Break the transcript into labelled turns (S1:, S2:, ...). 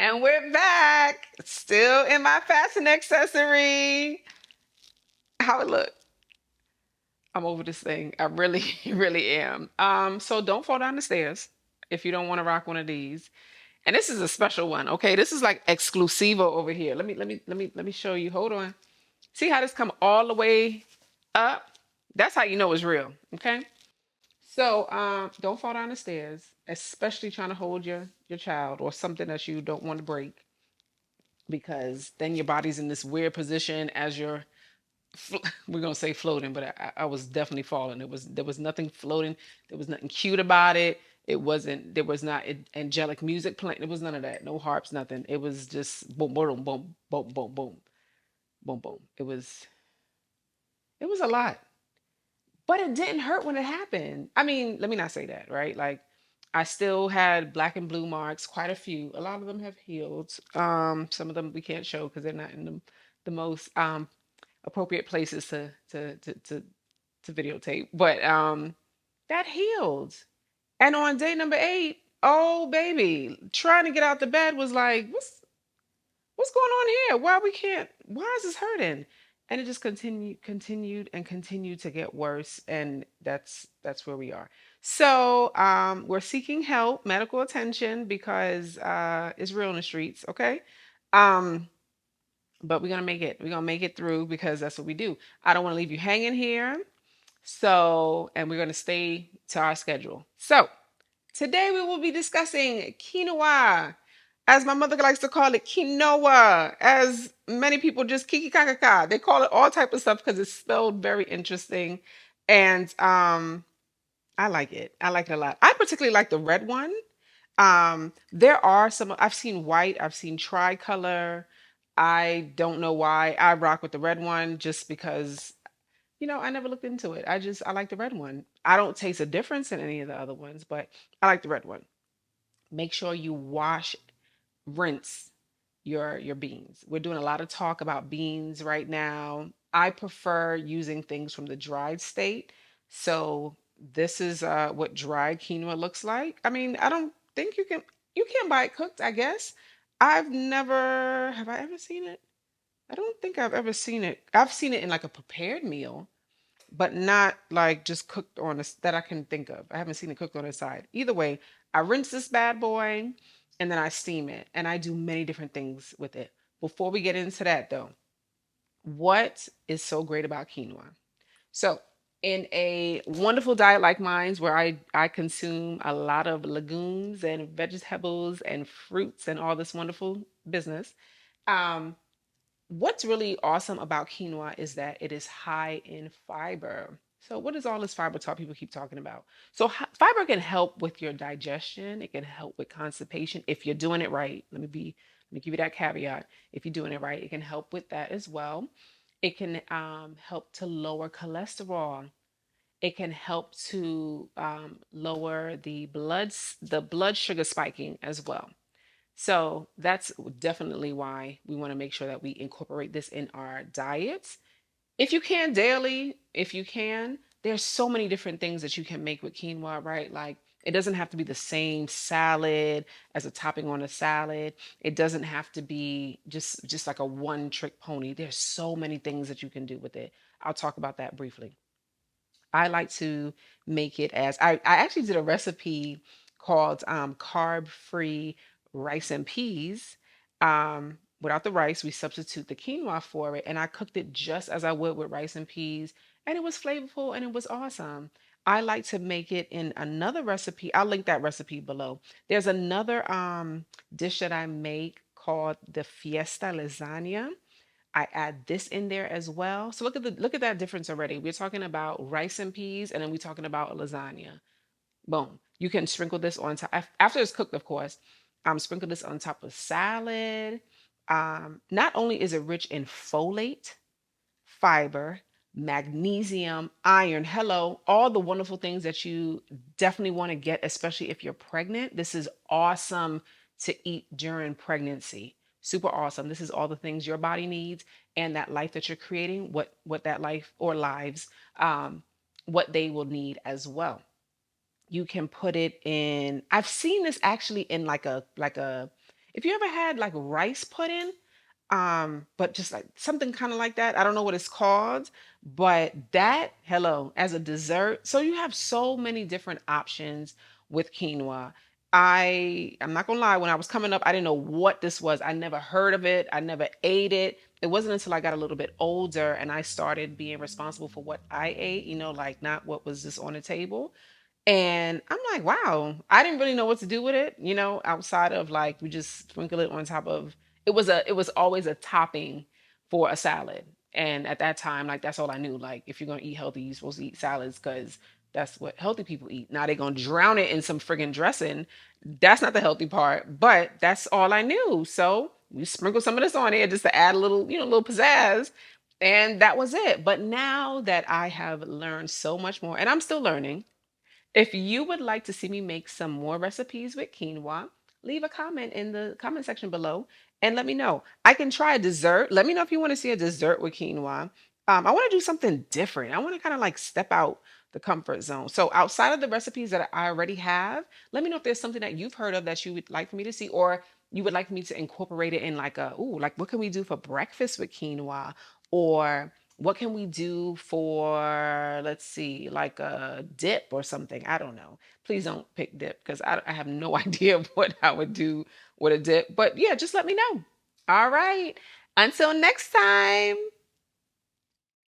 S1: And we're back. Still in my fashion accessory. How it look? I'm over this thing. I really, really am. So don't fall down the stairs if you don't want to rock one of these. And this is a special one. Okay, this is like exclusivo over here. Let me show you. Hold on. See how this come all the way up? That's how you know it's real. Okay. So don't fall down the stairs, especially trying to hold your child or something that you don't want to break, because then your body's in this weird position as you're we're gonna say floating, but I was definitely falling. There was nothing floating. There was nothing cute about it. It wasn't. There was not angelic music playing. There was none of that. No harps, nothing. It was just boom, boom, boom, boom, boom, boom, boom, boom. It was a lot, but it didn't hurt when it happened. I mean, let me not say that, right? Like, I still had black and blue marks, quite a few. A lot of them have healed. Some of them we can't show because they're not in the most appropriate places to videotape. But that healed. And on day number 8, oh baby, trying to get out the bed was like, what's going on here? Why we can't? Why is this hurting? And it just continued to get worse, and that's where we are. So we're seeking help, medical attention, because it's real in the streets. Okay. Um, but we're gonna make it. We're gonna make it through because that's what we do. I don't want to leave you hanging here. So, and we're gonna stay to our schedule. So today we will be discussing quinoa, as my mother likes to call it, quinoa. As many people just kiki kakaka. They call it all type of stuff because it's spelled very interesting, and I like it. I like it a lot. I particularly like the red one. There are some I've seen white, I've seen tricolor. I don't know why I rock with the red one, just because I never looked into it. I like the red one. I don't taste a difference in any of the other ones, but I like the red one. Make sure you wash, rinse your beans. We're doing a lot of talk about beans right now. I prefer using things from the dried state. So this is what dried quinoa looks like. I mean, I don't think you can buy it cooked, I guess. Have I ever seen it? I don't think I've ever seen it. I've seen it in like a prepared meal, but not like just cooked on a that I can think of. I haven't seen it cooked on the side. Either way, I rinse this bad boy and then I steam it, and I do many different things with it. Before we get into that though, what is so great about quinoa? So, in a wonderful diet like mine's, where I consume a lot of legumes and vegetables and fruits and all this wonderful business, um, what's really awesome about quinoa is that it is high in fiber. So, what is all this fiber talk people keep talking about? So, fiber can help with your digestion. It can help with constipation if you're doing it right. Let me give you that caveat. If you're doing it right, it can help with that as well. It can help to lower cholesterol. It can help to lower the blood sugar spiking as well. So that's definitely why we want to make sure that we incorporate this in our diets. If you can daily, if you can, there's so many different things that you can make with quinoa, right? Like, it doesn't have to be the same salad as a topping on a salad. It doesn't have to be just like a one trick pony. There's so many things that you can do with it. I'll talk about that briefly. I like to make it as I actually did a recipe called carb free rice and peas. Without the rice, we substitute the quinoa for it, and I cooked it just as I would with rice and peas, and it was flavorful and it was awesome. I like to make it in another recipe. I'll link that recipe below. There's another dish that I make called the fiesta lasagna. I add this in there as well. So look at that difference already. We're talking about rice and peas, and then we're talking about lasagna. Boom. You can sprinkle this on top after it's cooked, of course. Sprinkle this on top of salad. Not only is it rich in folate, fiber, magnesium, iron, hello, all the wonderful things that you definitely want to get, especially if you're pregnant. This is awesome to eat during pregnancy. Super awesome. This is all the things your body needs, and that life that you're creating, what that life or lives, what they will need as well. You can put it in. I've seen this actually in like a If you ever had like rice pudding, but just like something kind of like that. I don't know what it's called, but that, hello, as a dessert. So you have so many different options with quinoa. I'm not gonna lie, when I was coming up, I didn't know what this was. I never heard of it. I never ate it. It wasn't until I got a little bit older and I started being responsible for what I ate, like not what was just on the table. And I'm like, wow, I didn't really know what to do with it, outside of like we just sprinkle it on top of it was always a topping for a salad. And at that time, like that's all I knew. Like if you're gonna eat healthy, you're supposed to eat salads because that's what healthy people eat. Now they're gonna drown it in some friggin' dressing. That's not the healthy part, but that's all I knew. So we sprinkle some of this on there just to add a little, little pizzazz. And that was it. But now that I have learned so much more, and I'm still learning, if you would like to see me make some more recipes with quinoa, leave a comment in the comment section below and let me know. I can try a dessert. Let me know if you want to see a dessert with quinoa. I want to do something different. I want to kind of like step out the comfort zone. So outside of the recipes that I already have, let me know if there's something that you've heard of that you would like for me to see, or you would like me to incorporate it in like like what can we do for breakfast with quinoa? Or what can we do for, let's see, like a dip or something? I don't know. Please don't pick dip because I have no idea what I would do with a dip. But yeah, just let me know. All right. Until next time.